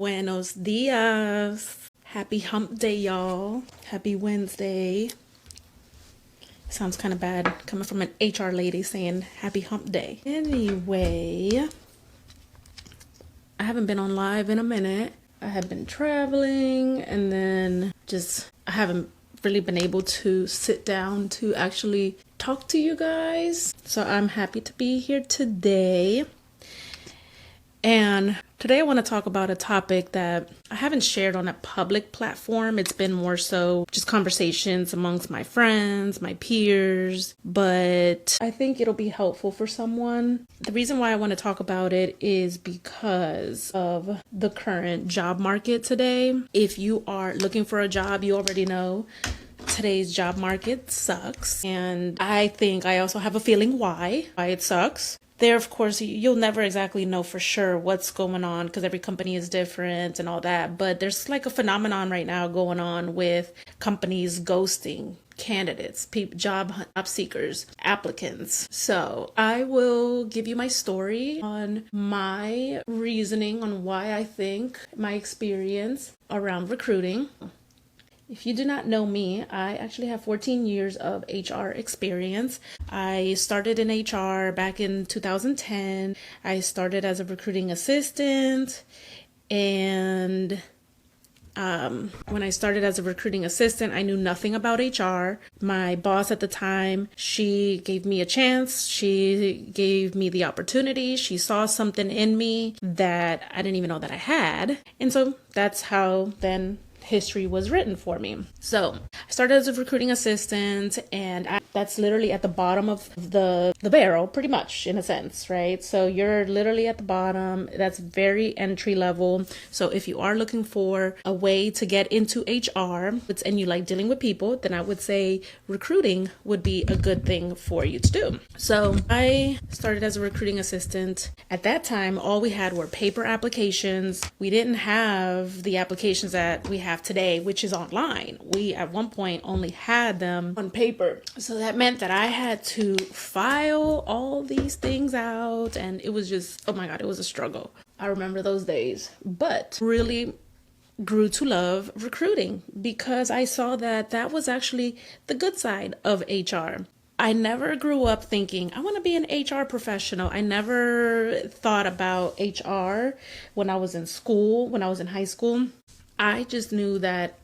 Buenos dias. Happy hump day, y'all. Happy Wednesday. Sounds kind of bad coming from an HR lady saying happy hump day. Anyway, I haven't been on live in a minute. I have been traveling and then I haven't really been able to sit down to actually talk to you guys. So I'm happy to be here today. And today I want to talk about a topic that I haven't shared on a public platform. It's been more so just conversations amongst my friends, my peers, but I think it'll be helpful for someone. The reason why I want to talk about it is because of the current job market today. If you are looking for a job, you already know today's job market sucks. And I think I also have a feeling why it sucks. There, of course, you'll never exactly know for sure what's going on because every company is different and all that. But there's like a phenomenon right now going on with companies ghosting candidates, job seekers, applicants. So I will give you my story on my reasoning on why I think my experience around recruiting. If you do not know me, I actually have 14 years of HR experience. I started in HR back in 2010. I started as a recruiting assistant, and when I started as a recruiting assistant, I knew nothing about HR. My boss at the time, she gave me a chance. She gave me the opportunity. She saw something in me that I didn't even know that I had. And so that's how then history was written for me. So I started as a recruiting assistant, and that's literally at the bottom of the barrel, pretty much, in a sense, right? So you're literally at the bottom. That's very entry level. So if you are looking for a way to get into HR and you like dealing with people, then I would say recruiting would be a good thing for you to do. So I started as a recruiting assistant. At that time, all we had were paper applications. We didn't have the applications that we have today, which is online. We at one point only had them on paper. So that meant that I had to file all these things out, and it was just, oh my God, it was a struggle. I remember those days, but really grew to love recruiting because I saw that that was actually the good side of HR. I never grew up thinking, I want to be an HR professional. I never thought about HR when I was in school, when I was in high school. I just knew that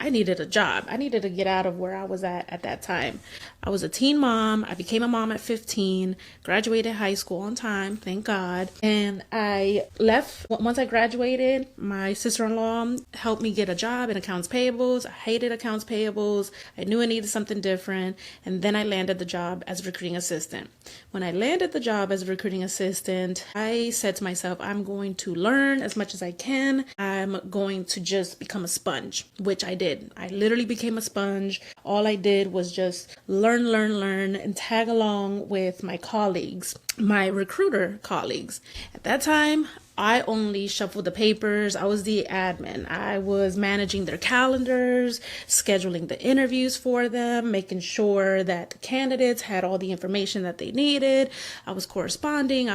I needed a job. I needed to get out of where I was at that time. I was a teen mom. I became a mom at 15, graduated high school on time, thank God. And I left. Once I graduated, my sister-in-law helped me get a job in accounts payables. I hated accounts payables. I knew I needed something different. And then I landed the job as a recruiting assistant. When I landed the job as a recruiting assistant, I said to myself, I'm going to learn as much as I can. I'm going to just become a sponge, which I did. I literally became a sponge. All I did was just learn, and tag along with my colleagues, my recruiter colleagues. At that time, I only shuffled the papers. I was the admin. I was managing their calendars, scheduling the interviews for them, making sure that the candidates had all the information that they needed. I was corresponding.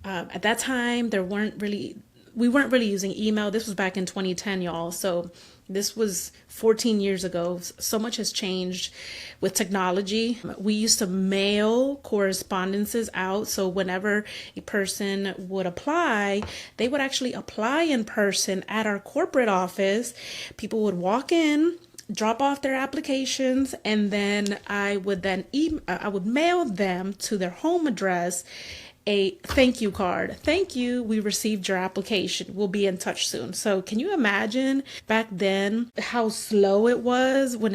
At that time, we weren't really using email. This was back in 2010, y'all. So this was 14 years ago. So much has changed with technology. We used to mail correspondences out. So whenever a person would apply, they would actually apply in person at our corporate office. People would walk in, drop off their applications, and then I would mail them to their home address a thank you card. Thank you, we received your application. We'll be in touch soon. So can you imagine back then how slow it was when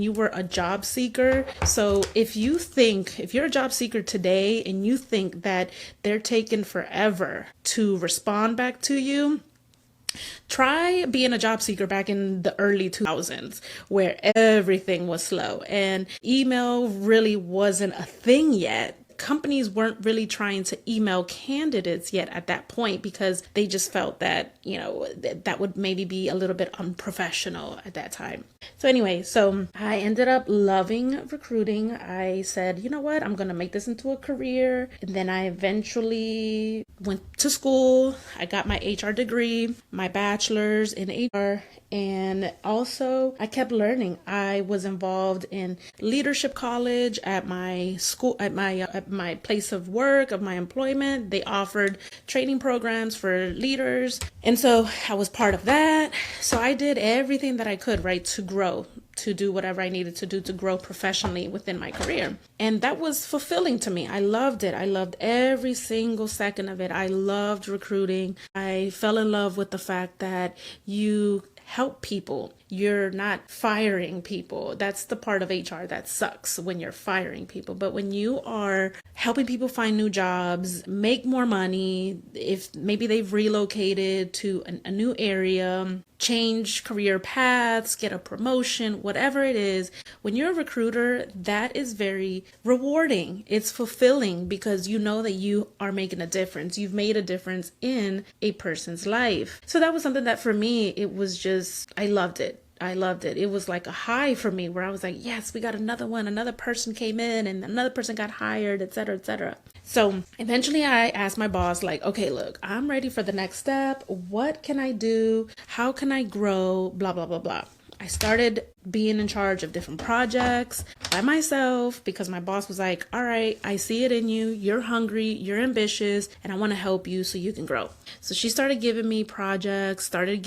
you were a job seeker? So if you're a job seeker today and you think that they're taking forever to respond back to you, try being a job seeker back in the early 2000s where everything was slow and email really wasn't a thing yet. companies weren't really trying to email candidates yet at that point, because they just felt that, that would maybe be a little bit unprofessional at that time. So anyway, so I ended up loving recruiting. I said, you know what, I'm going to make this into a career. And then I eventually went to school. I got my HR degree, my bachelor's in HR. And also I kept learning. I was involved in leadership college at my school, at my place of work, of my employment. They offered training programs for leaders. And so I was part of that. So I did everything that I could, right, to grow, to do whatever I needed to do to grow professionally within my career. And that was fulfilling to me. I loved it. I loved every single second of it. I loved recruiting. I fell in love with the fact that you help people. You're not firing people. That's the part of HR that sucks, when you're firing people. But when you are helping people find new jobs, make more money, if maybe they've relocated to a new area, change career paths, get a promotion, whatever it is, when you're a recruiter, that is very rewarding. It's fulfilling, because you know that you are making a difference. You've made a difference in a person's life. So that was something that for me, it was just, I loved it. I loved it. It was like a high for me, where I was like, yes, we got another one. Another person came in and another person got hired, et cetera, et cetera. So eventually I asked my boss, like, okay, look, I'm ready for the next step. What can I do? How can I grow? Blah, blah, blah, blah. I started being in charge of different projects by myself, because my boss was like, all right, I see it in you. You're hungry, you're ambitious, and I want to help you so you can grow. So she started giving me projects, started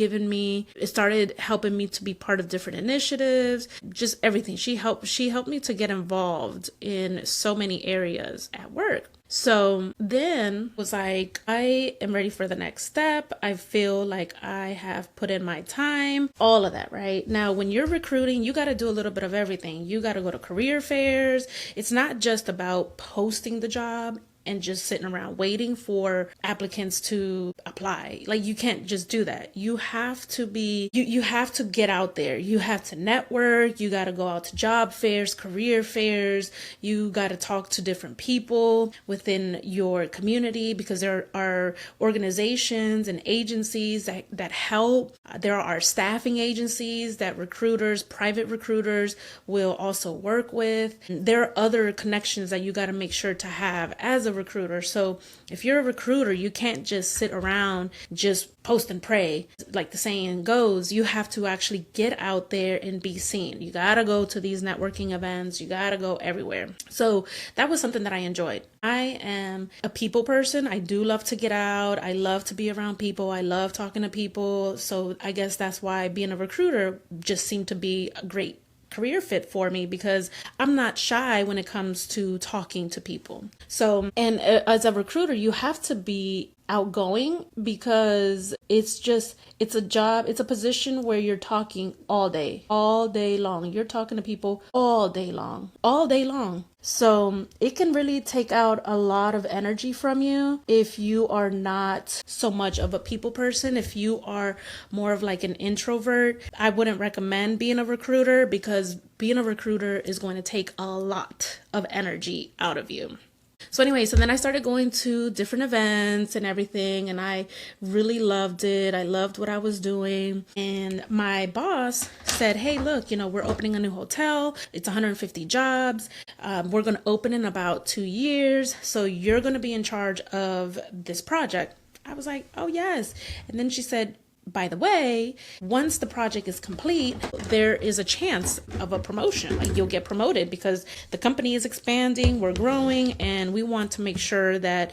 helping me to be part of different initiatives, just everything. She helped me to get involved in so many areas at work. So then was like, I am ready for the next step. I feel like I have put in my time, all of that, right? Now, when you're recruiting, you got to do a little bit of everything. You got to go to career fairs. It's not just about posting the job and just sitting around waiting for applicants to apply. Like, you can't just do that. You have to be, you have to get out there. You have to network. You got to go out to job fairs, career fairs. You got to talk to different people within your community, because there are organizations and agencies that help. There are staffing agencies that private recruiters will also work with. There are other connections that you got to make sure to have as a recruiter. So if you're a recruiter, you can't just sit around, just post and pray. Like the saying goes, you have to actually get out there and be seen. You got to go to these networking events. You got to go everywhere. So that was something that I enjoyed. I am a people person. I do love to get out. I love to be around people. I love talking to people. So I guess that's why being a recruiter just seemed to be a great career fit for me, because I'm not shy when it comes to talking to people. So, and as a recruiter, you have to be outgoing, because it's a job, it's a position where you're talking all day long. You're talking to people all day long. So it can really take out a lot of energy from you if you are not so much of a people person. If you are more of like an introvert, I wouldn't recommend being a recruiter, because being a recruiter is going to take a lot of energy out of you. So anyway, so then I started going to different events and everything, and I really loved it. I loved what I was doing. And my boss said, hey, look, we're opening a new hotel. It's 150 jobs. We're going to open in about 2 years. So you're going to be in charge of this project. I was like, oh, yes. And then she said, by the way, once the project is complete, there is a chance of a promotion. Like, you'll get promoted, because the company is expanding, we're growing, and we want to make sure that,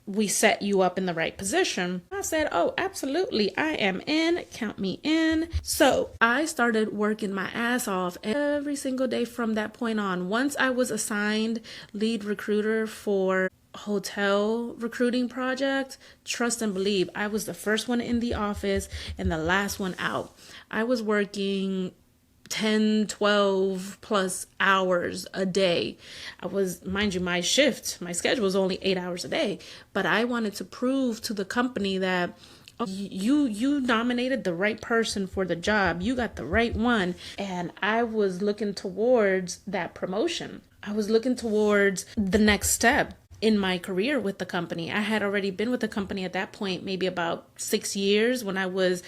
we set you up in the right position. I said, oh, absolutely. I am in. Count me in. So I started working my ass off every single day from that point on. Once I was assigned lead recruiter for hotel recruiting project, trust and believe, I was the first one in the office and the last one out. I was working 10, 12 plus hours a day. Mind you, my schedule was only 8 hours a day, but I wanted to prove to the company that, oh, you nominated the right person for the job. You got the right one. And I was looking towards that promotion. I was looking towards the next step in my career with the company. I had already been with the company at that point, maybe about 6 years when I was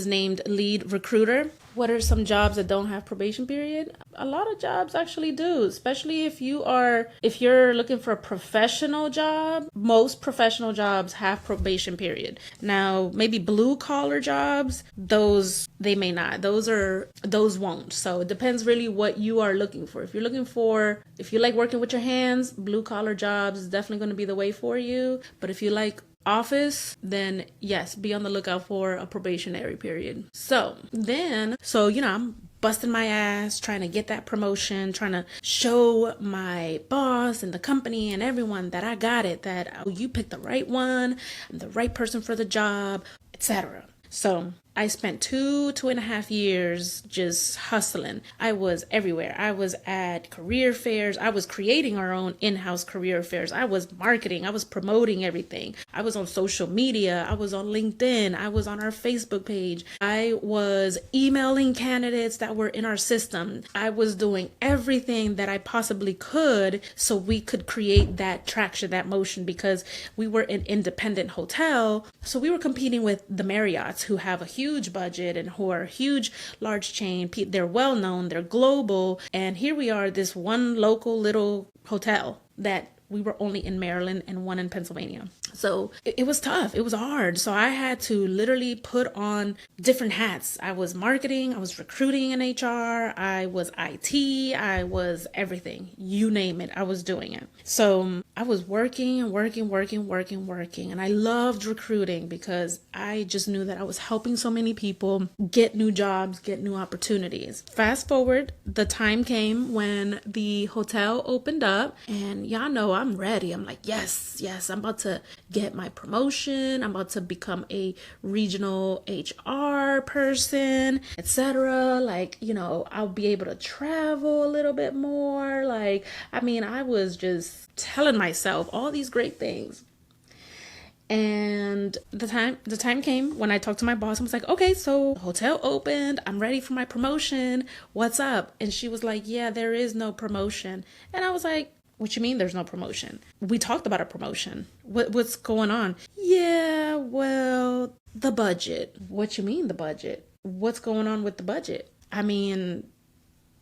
named lead recruiter. What are some jobs that don't have probation period? A lot of jobs actually do, especially if you're looking for a professional job. Most professional jobs have probation period. Now, maybe blue collar jobs, those they may not. Those won't. So it depends really what you are looking for. If you like working with your hands, blue collar jobs is definitely going to be the way for you. But if you like office, then yes, be on the lookout for a probationary period. So I'm busting my ass trying to get that promotion, trying to show my boss and the company and everyone that I got it, that you picked the right one, I'm the right person for the job, etc. So I spent 2.5 years just hustling. I was everywhere. I was at career fairs. I was creating our own in-house career fairs. I was marketing. I was promoting everything. I was on social media. I was on LinkedIn. I was on our Facebook page. I was emailing candidates that were in our system. I was doing everything that I possibly could so we could create that traction, that motion, because we were an independent hotel. So we were competing with the Marriotts, who have a huge budget and who are a huge, large chain. They're well known, they're global. And here we are, this one local little hotel that we were only in Maryland and one in Pennsylvania. So it was tough. It was hard. So I had to literally put on different hats. I was marketing, I was recruiting in HR, I was IT, I was everything. You name it, I was doing it. So I was working. And I loved recruiting because I just knew that I was helping so many people get new jobs, get new opportunities. Fast forward, the time came when the hotel opened up, and y'all know I'm ready. I'm like, yes, I'm about to get my promotion. I'm about to become a regional HR person, etc. I'll be able to travel a little bit more. I was just telling myself all these great things. And the time came when I talked to my boss and was like, okay, so the hotel opened. I'm ready for my promotion. What's up? And she was like, yeah, there is no promotion. And I was like, what you mean there's no promotion? We talked about a promotion. What's going on? Yeah, well, the budget. What you mean the budget? What's going on with the budget?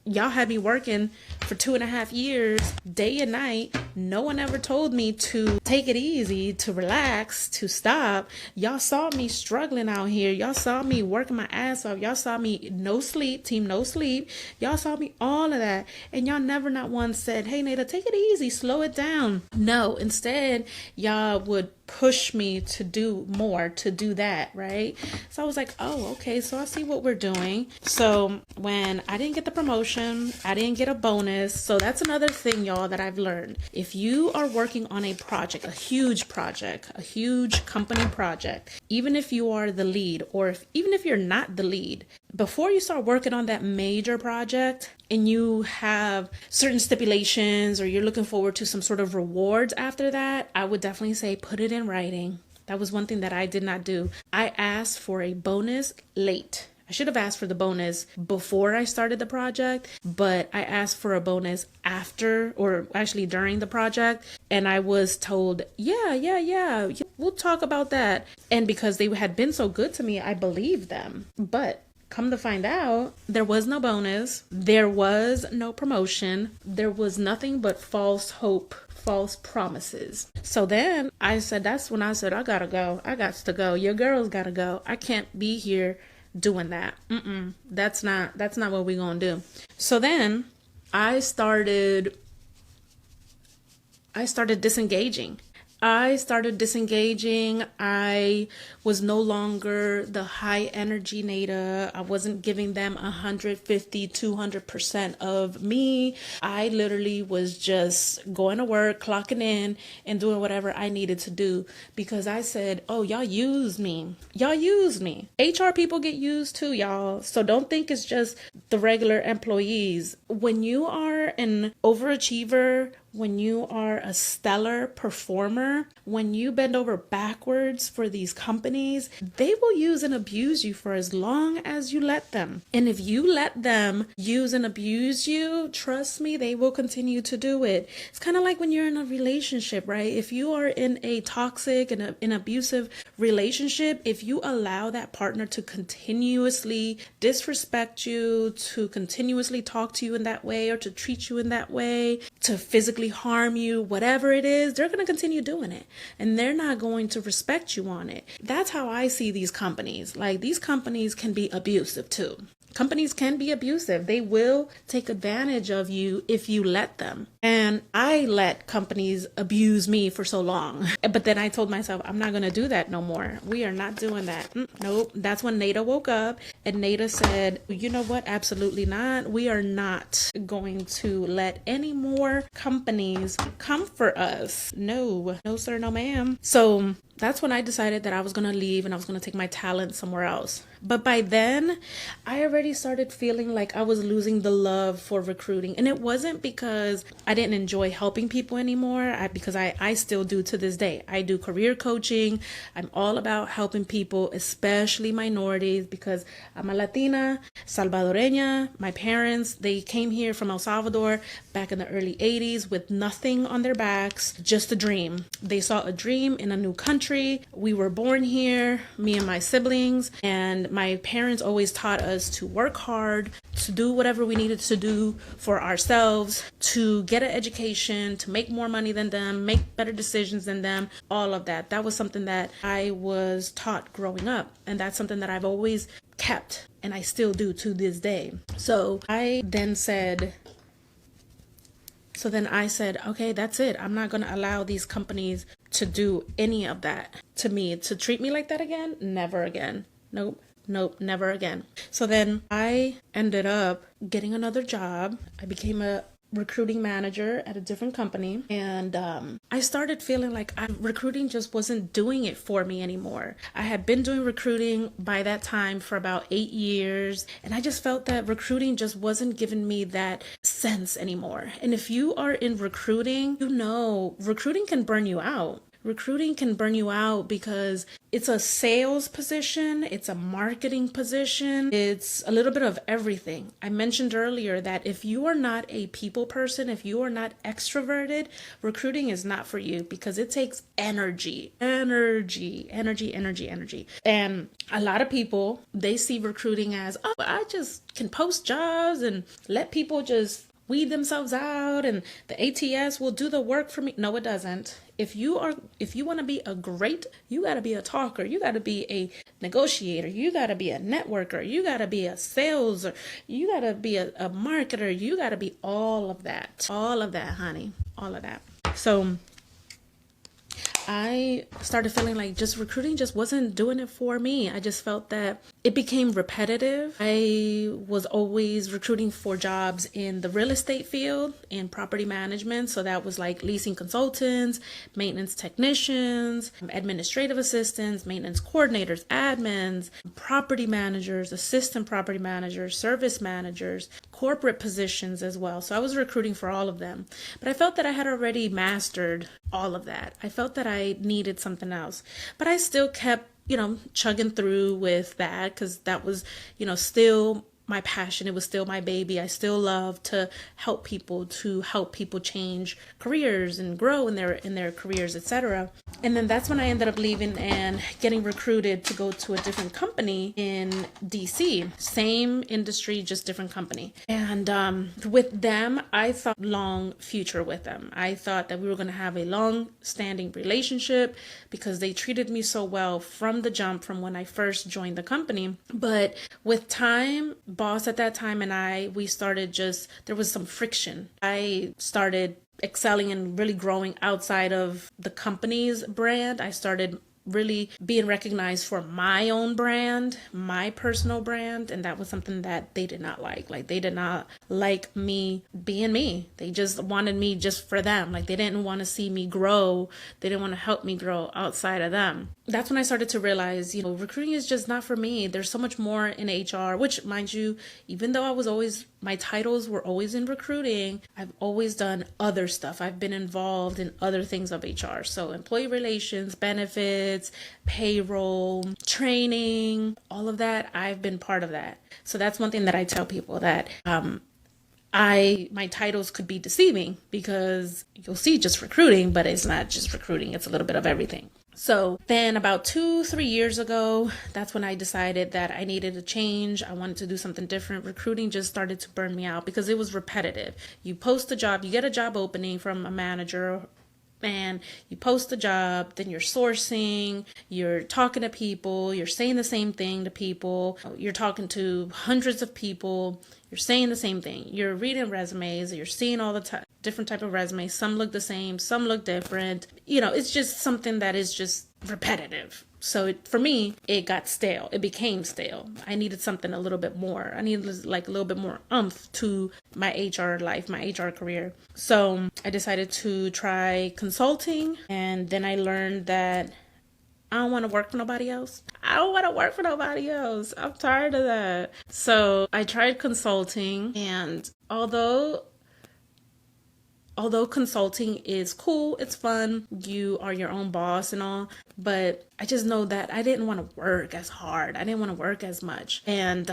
Y'all had me working for 2.5 years, day and night. No one ever told me to take it easy, to relax, to stop. Y'all saw me struggling out here. Y'all saw me working my ass off. Y'all saw me no sleep, team no sleep. Y'all saw me all of that. And y'all never not once said, hey, Neyda, take it easy, slow it down. No, instead, y'all would push me to do more, to do that, right? So I was like, oh, okay, so I see what we're doing. So when I didn't get the promotion, I didn't get a bonus. So that's another thing, y'all, that I've learned. If you are working on a project, a huge company project, even if you are the lead, or even if you're not the lead, before you start working on that major project and you have certain stipulations or you're looking forward to some sort of rewards after that, I would definitely say put it in writing. That was one thing that I did not do. I asked for a bonus late. I should have asked for the bonus before I started the project, but I asked for a bonus after, or actually during the project. And I was told, yeah, we'll talk about that. And because they had been so good to me, I believed them. But come to find out, there was no bonus. There was no promotion. There was nothing but false hope, false promises. So then that's when I said, I gotta go. I got to go. Your girl's gotta go. I can't be here doing that. That's not what we're gonna do. So then I started disengaging. I was no longer the high energy Neyda. I wasn't giving them 150, 200% of me. I literally was just going to work, clocking in, and doing whatever I needed to do because I said, oh, y'all use me. HR people get used too, y'all. So don't think it's just the regular employees. When you are an overachiever, when you are a stellar performer, when you bend over backwards for these companies, they will use and abuse you for as long as you let them. And if you let them use and abuse you, trust me, they will continue to do it. It's kind of like when you're in a relationship, right? If you are in a toxic and an abusive relationship, if you allow that partner to continuously disrespect you, to continuously talk to you in that way, or to treat you in that way, to physically harm you, whatever it is, they're going to continue doing it. And they're not going to respect you on it. That's how I see these companies. Like, these companies can be abusive too. Companies can be abusive. They will take advantage of you if you let them. And I let companies abuse me for so long. But then I told myself, I'm not going to do that no more. We are not doing that. Nope. That's when Neyda woke up, and Neyda said, you know what? Absolutely not. We are not going to let any more companies come for us. No, sir, no ma'am. So that's when I decided that I was going to leave and I was going to take my talent somewhere else. But by then, I already started feeling like I was losing the love for recruiting. And it wasn't because I didn't enjoy helping people anymore, because I still do to this day. I do career coaching. I'm all about helping people, especially minorities, because I'm a Latina, Salvadoreña. My parents, they came here from El Salvador back in the early 80s with nothing on their backs, just a dream. They saw a dream in a new country. We were born here, me and my siblings, and my parents always taught us to work hard, to do whatever we needed to do for ourselves, to get an education, to make more money than them, make better decisions than them, all of that. That was something that I was taught growing up, and that's something that I've always kept, and I still do to this day. So then I said, okay, that's it. I'm not going to allow these companies to do any of that to me, to treat me like that again. Never again. Nope, never again. So then I ended up getting another job. I became a recruiting manager at a different company, and I started feeling like recruiting just wasn't doing it for me anymore. I had been doing recruiting by that time for about 8 years, and I just felt that recruiting just wasn't giving me that sense anymore. And if you are in recruiting, you know recruiting can burn you out. Recruiting can burn you out because it's a sales position, it's a marketing position, it's a little bit of everything. I mentioned earlier that if you are not a people person, if you are not extroverted, recruiting is not for you, because it takes energy. And a lot of people, they see recruiting as, oh, I just can post jobs and let people just weed themselves out and the ATS will do the work for me. No, it doesn't. If you want to be a great, you got to be a talker. You got to be a negotiator. You got to be a networker. You got to be a sales. You got to be a marketer. You got to be all of that, honey, all of that. So I started feeling like just recruiting just wasn't doing it for me. I just felt that it became repetitive. I was always recruiting for jobs in the real estate field, in property management. So that was like leasing consultants, maintenance technicians, administrative assistants, maintenance coordinators, admins, property managers, assistant property managers, service managers, corporate positions as well. So I was recruiting for all of them. But I felt that I had already mastered all of that. I felt that I needed something else. But I still kept, chugging through with that, because that was, still my passion. It was still my baby. I still love to help people change careers and grow in their careers, etc. And then that's when I ended up leaving and getting recruited to go to a different company in DC. Same industry, just different company. And with them, I thought long future with them. I thought that we were going to have a long-standing relationship because they treated me so well from the jump, from when I first joined the company. But with time, boss at that time and we started there was some friction. I started excelling and really growing outside of the company's brand. I started really being recognized for my own brand, my personal brand. And that was something that they did not like. Like, they did not like me being me. They just wanted me just for them. Like, they didn't want to see me grow. They didn't want to help me grow outside of them. That's when I started to realize, recruiting is just not for me. There's so much more in HR, which, mind you, even though I was always my titles were always in recruiting, I've always done other stuff. I've been involved in other things of HR. So employee relations, benefits, payroll, training, all of that. I've been part of that. So that's one thing that I tell people, that my titles could be deceiving, because you'll see just recruiting, but it's not just recruiting. It's a little bit of everything. So then about 2-3 years ago, that's when I decided that I needed a change. I wanted to do something different. Recruiting just started to burn me out because it was repetitive. You post a job, you get a job opening from a manager, and you post the job, then you're sourcing, you're talking to people, you're saying the same thing to people, you're talking to hundreds of people, you're saying the same thing, you're reading resumes, you're seeing all the different type of resumes. Some look the same, some look different. It's just something that is just repetitive. So for me, it got stale. It became stale. I needed something a little bit more. I needed like a little bit more oomph to my HR life, my HR career. So I decided to try consulting. And then I learned that I don't want to work for nobody else. I don't want to work for nobody else. I'm tired of that. So I tried consulting, and although consulting is cool, it's fun, you are your own boss and all, but I just know that I didn't want to work as hard. I didn't want to work as much. And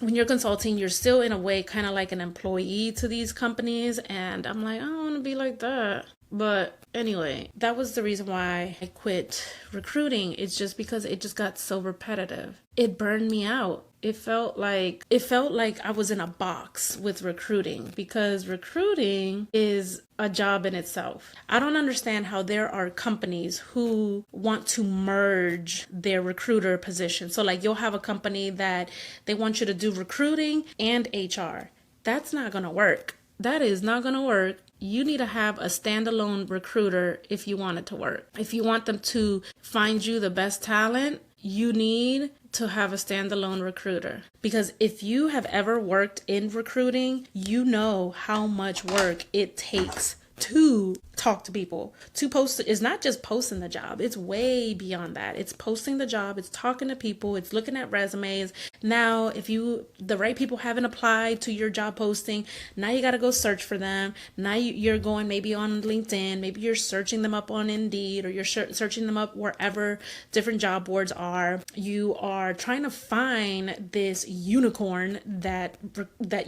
when you're consulting, you're still in a way kind of like an employee to these companies. And I'm like, I don't want to be like that. But anyway, that was the reason why I quit recruiting. It's just because it just got so repetitive. It burned me out. It felt like I was in a box with recruiting, because recruiting is a job in itself. I don't understand how there are companies who want to merge their recruiter position. So like, you'll have a company that they want you to do recruiting and HR. That's not going to work. That is not going to work. You need to have a standalone recruiter if you want it to work. If you want them to find you the best talent, you need to have a standalone recruiter. Because if you have ever worked in recruiting, you know how much work it takes to talk to people, to post. It's not just posting the job. It's way beyond that. It's posting the job. It's talking to people. It's looking at resumes. Now, if the right people haven't applied to your job posting, now you got to go search for them. Now you're going maybe on LinkedIn, maybe you're searching them up on Indeed, or you're searching them up wherever different job boards are. You are trying to find this unicorn that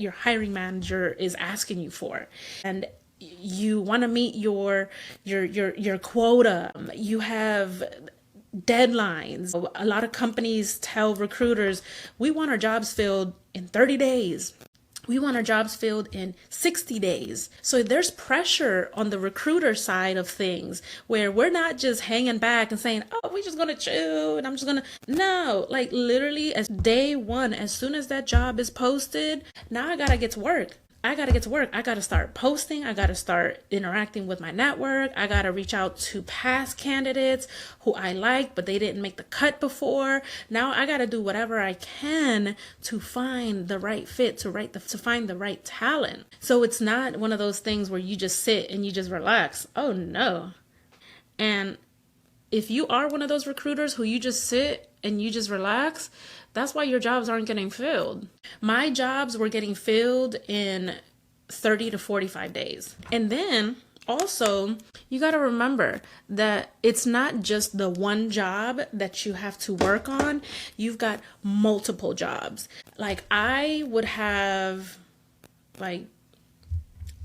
your hiring manager is asking you for. And you want to meet your quota. You have deadlines. A lot of companies tell recruiters, we want our jobs filled in 30 days. We want our jobs filled in 60 days. So there's pressure on the recruiter side of things, where we're not just hanging back and saying, oh, we're just going to chill and I'm just going to. No, like literally as day one, as soon as that job is posted, now I got to get to work. I got to start posting. I got to start interacting with my network. I got to reach out to past candidates who I like, but they didn't make the cut before. Now I got to do whatever I can to find the right fit, to find the right talent. So it's not one of those things where you just sit and you just relax. Oh no. And if you are one of those recruiters who you just sit and you just relax, that's why your jobs aren't getting filled. My jobs were getting filled in 30 to 45 days. And then also, you got to remember that it's not just the one job that you have to work on. You've got multiple jobs. Like I would have like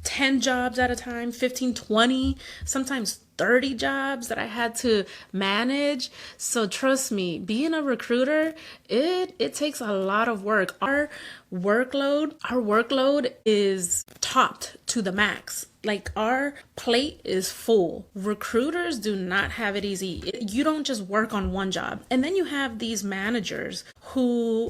10 jobs at a time, 15, 20, sometimes 30 jobs that I had to manage. So trust me, being a recruiter, it takes a lot of work. Our workload is topped to the max. Like our plate is full. Recruiters do not have it easy. You don't just work on one job. And then you have these managers who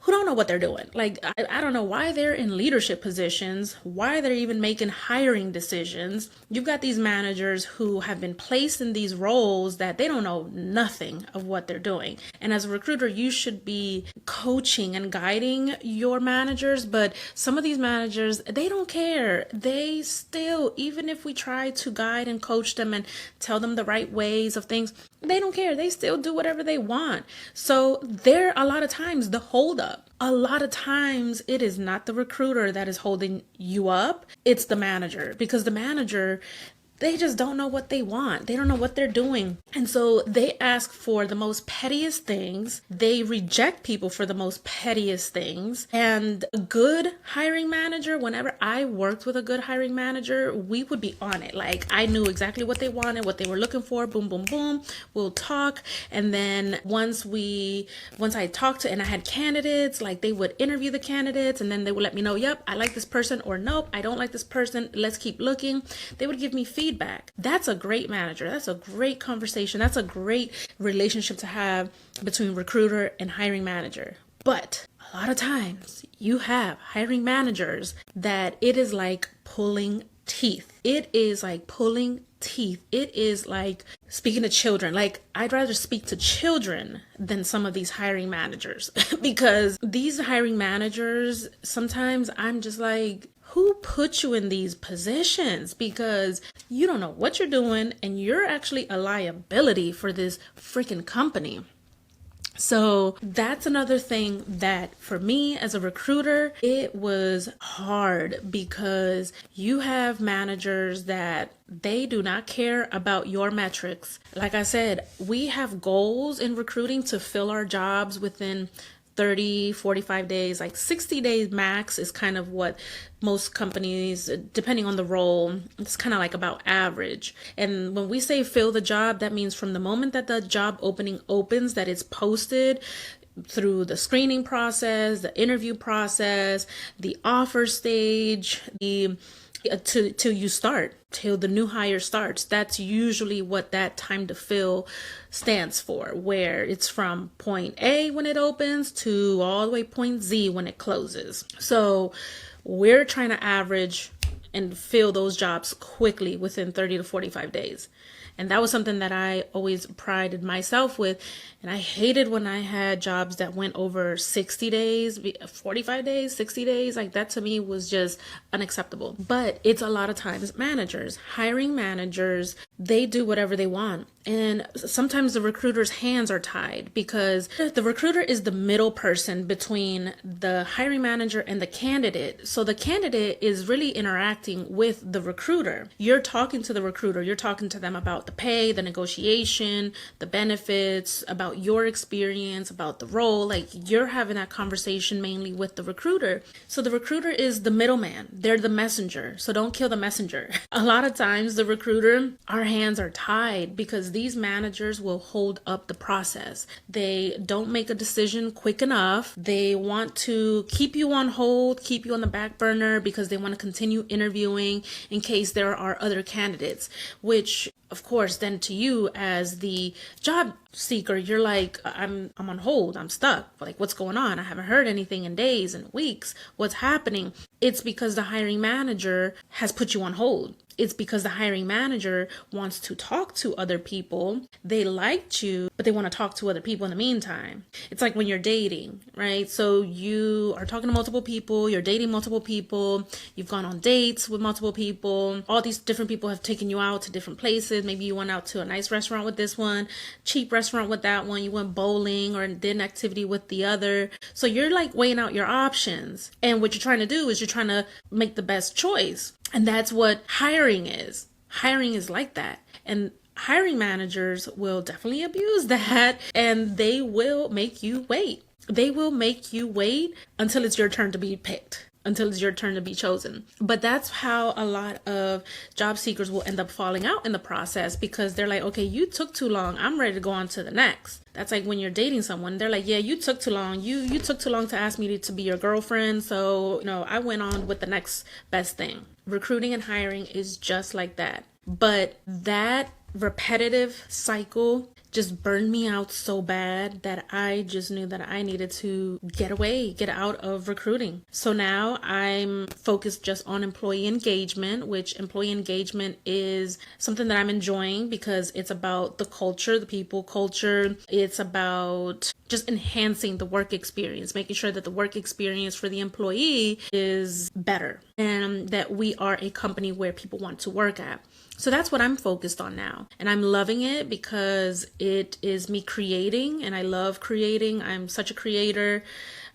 don't know what they're doing. Like, I don't know why they're in leadership positions, why they're even making hiring decisions. You've got these managers who have been placed in these roles that they don't know nothing of what they're doing. And as a recruiter, you should be coaching and guiding your managers. But some of these managers, they don't care. They still, even if we try to guide and coach them and tell them the right ways of things, they don't care. They still do whatever they want. So they're a lot of times the holdup. up. A lot of times it is not the recruiter that is holding you up. It's the manager, because the manager, they just don't know what they want. They don't know what they're doing. And so they ask for the most pettiest things. They reject people for the most pettiest things. And a good hiring manager, whenever I worked with a good hiring manager, we would be on it. Like, I knew exactly what they wanted, what they were looking for. Boom, boom, boom. We'll talk. And then once I talked to and I had candidates, like, they would interview the candidates and then they would let me know, yep, I like this person, or nope, I don't like this person. Let's keep looking. They would give me feedback. That's a great manager. That's a great conversation. That's a great relationship to have between recruiter and hiring manager. But a lot of times you have hiring managers that it is like pulling teeth. It is like pulling teeth. It is like speaking to children. Like, I'd rather speak to children than some of these hiring managers because these hiring managers, sometimes I'm just like, who put you in these positions? Because you don't know what you're doing and you're actually a liability for this freaking company. So that's another thing that for me as a recruiter, it was hard, because you have managers that they do not care about your metrics. Like I said, we have goals in recruiting to fill our jobs within 30, 45 days, like 60 days max is kind of what most companies, depending on the role, it's kind of like about average. And when we say fill the job, that means from the moment that the job opening opens, that it's posted, through the screening process, the interview process, the offer stage, till you start, till the new hire starts. That's usually what that time to fill stands for, where it's from point A when it opens to all the way point Z when it closes. So we're trying to average and fill those jobs quickly within 30 to 45 days. And that was something that I always prided myself with. And I hated when I had jobs that went over 60 days, 45 days, 60 days. Like, that to me was just unacceptable. But it's a lot of times managers, hiring managers, they do whatever they want. And sometimes the recruiter's hands are tied, because the recruiter is the middle person between the hiring manager and the candidate. So the candidate is really interacting with the recruiter. You're talking to the recruiter. You're talking to them about the pay, the negotiation, the benefits, about your experience, about the role. Like, you're having that conversation mainly with the recruiter. So the recruiter is the middleman. They're the messenger. So don't kill the messenger. A lot of times the recruiter, our hands are tied, because these managers will hold up the process. They don't make a decision quick enough. They want to keep you on hold, keep you on the back burner, because they want to continue interviewing in case there are other candidates, which of course, then to you as the job seeker, you're like, I'm on hold. I'm stuck. Like, what's going on? I haven't heard anything in days and weeks. What's happening? It's because the hiring manager has put you on hold. It's because the hiring manager wants to talk to other people. They liked you, but they want to talk to other people in the meantime. It's like when you're dating, right? So you are talking to multiple people, you're dating multiple people, you've gone on dates with multiple people. All these different people have taken you out to different places. Maybe you went out to a nice restaurant with this one, cheap restaurant with that one. You went bowling or did an activity with the other. So you're like weighing out your options. And what you're trying to do is you're trying to make the best choice. And that's what hiring is. Hiring is like that. And hiring managers will definitely abuse that, and they will make you wait. They will make you wait until it's your turn to be picked, until it's your turn to be chosen. But that's how a lot of job seekers will end up falling out in the process, because they're like, okay, you took too long. I'm ready to go on to the next. That's like when you're dating someone, they're like, yeah, you took too long. You took too long to ask me to be your girlfriend. So, I went on with the next best thing. Recruiting and hiring is just like that. But that repetitive cycle just burned me out so bad that I just knew that I needed to get out of recruiting. So now I'm focused just on employee engagement, which employee engagement is something that I'm enjoying because it's about the culture, the people culture. It's about just enhancing the work experience, making sure that the work experience for the employee is better and that we are a company where people want to work at. So that's what I'm focused on now. And I'm loving it because it is me creating, and I love creating. I'm such a creator.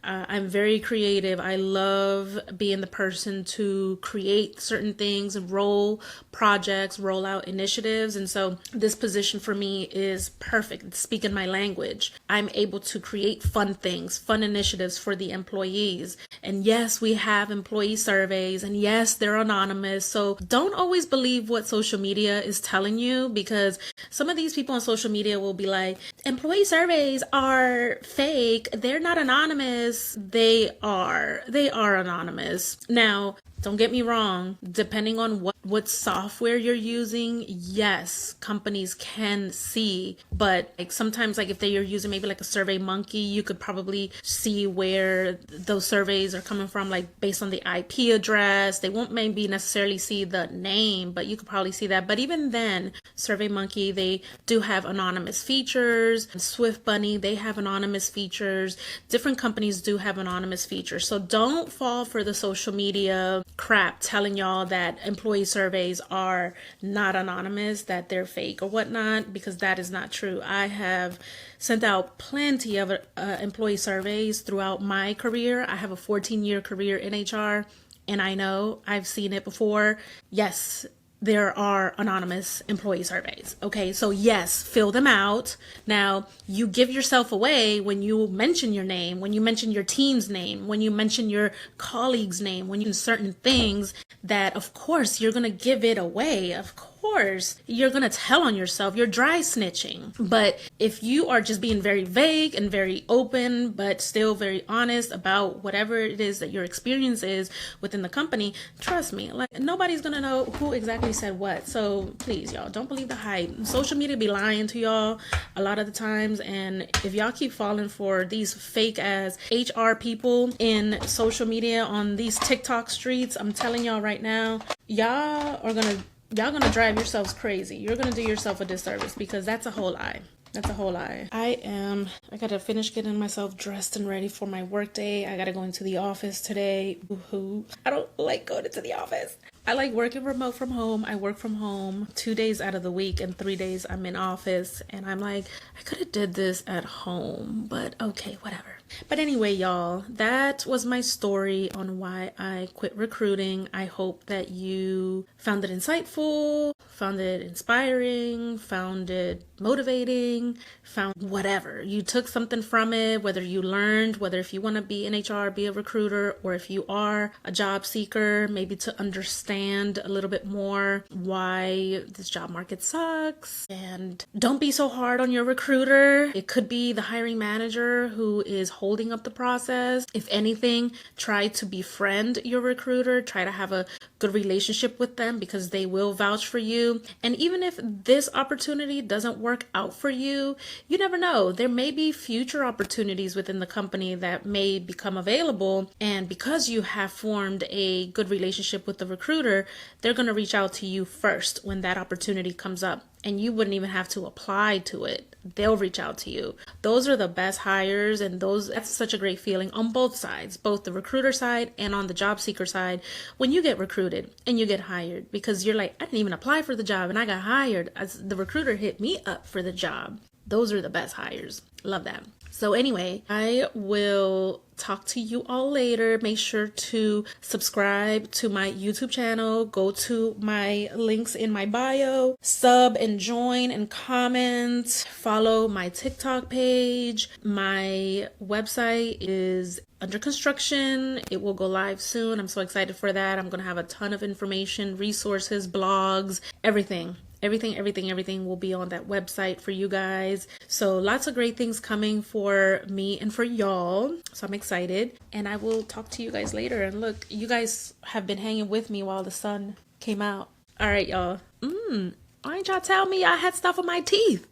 I'm very creative. I love being the person to create certain things, roll projects, roll out initiatives. And so this position for me is perfect. It's speaking my language. I'm able to create fun things, fun initiatives for the employees. And yes, we have employee surveys, and yes, they're anonymous. So don't always believe what social media is telling you, because some of these people on social media will be like, employee surveys are fake. They're not anonymous. They are anonymous. Now, don't get me wrong, depending on what software you're using, yes, companies can see, but like sometimes, like if you're using maybe like a Survey Monkey, you could probably see where those surveys are coming from, like based on the IP address. They won't maybe necessarily see the name, but you could probably see that. But even then, Survey Monkey, they do have anonymous features. Swift Bunny, they have anonymous features. Different companies do have anonymous features. So don't fall for the social media crap telling y'all that employee surveys are not anonymous, that they're fake or whatnot, because that is not true. I have sent out plenty of employee surveys throughout my career. I have a 14-year career in HR, and I know I've seen it before. Yes, there are anonymous employee surveys. Okay, so yes, fill them out. Now, you give yourself away when you mention your name, when you mention your team's name, when you mention your colleague's name, when you do certain things that, of course, you're going to give it away. Of course, you're going to tell on yourself. You're dry snitching. But if you are just being very vague and very open, but still very honest about whatever it is that your experience is within the company, trust me, like nobody's going to know who exactly said what. So please, y'all, don't believe the hype. Social media be lying to y'all a lot of the times. And if y'all keep falling for these fake ass HR people in social media on these TikTok streets, I'm telling y'all right now, y'all gonna drive yourselves crazy. You're gonna do yourself a disservice, because that's a whole lie. That's a whole lie. I gotta finish getting myself dressed and ready for my work day. I gotta go into the office today. Woohoo. I don't like going into the office. I like working remote from home. I work from home 2 days out of the week, and 3 days I'm in office. And I'm like, I could have did this at home, but okay, whatever. But anyway, y'all, that was my story on why I quit recruiting. I hope that you found it insightful, found it inspiring, found it motivating, found whatever. You took something from it, whether you learned, whether if you want to be in HR, be a recruiter, or if you are a job seeker, maybe to understand a little bit more why this job market sucks. And don't be so hard on your recruiter. It could be the hiring manager who is holding up the process. If anything, try to befriend your recruiter. Try to have a good relationship with them, because they will vouch for you. And even if this opportunity doesn't work out for you, you never know. There may be future opportunities within the company that may become available. And because you have formed a good relationship with the recruiter, they're going to reach out to you first when that opportunity comes up. And you wouldn't even have to apply to it. They'll reach out to you. Those are the best hires, and that's such a great feeling on both sides, both the recruiter side and on the job seeker side, when you get recruited and you get hired, because you're like, I didn't even apply for the job and I got hired. The recruiter hit me up for the job. Those are the best hires. Love that. So anyway, I will talk to you all later. Make sure to subscribe to my YouTube channel. Go to my links in my bio. Sub and join and comment. Follow my TikTok page. My website is under construction. It will go live soon. I'm so excited for that. I'm going to have a ton of information, resources, blogs, everything will be on that website for you guys. So lots of great things coming for me and for y'all. So I'm excited, and I will talk to you guys later. And look, you guys have been hanging with me while the sun came out. All right, y'all. Why didn't y'all tell me I had stuff on my teeth?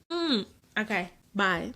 Okay, bye.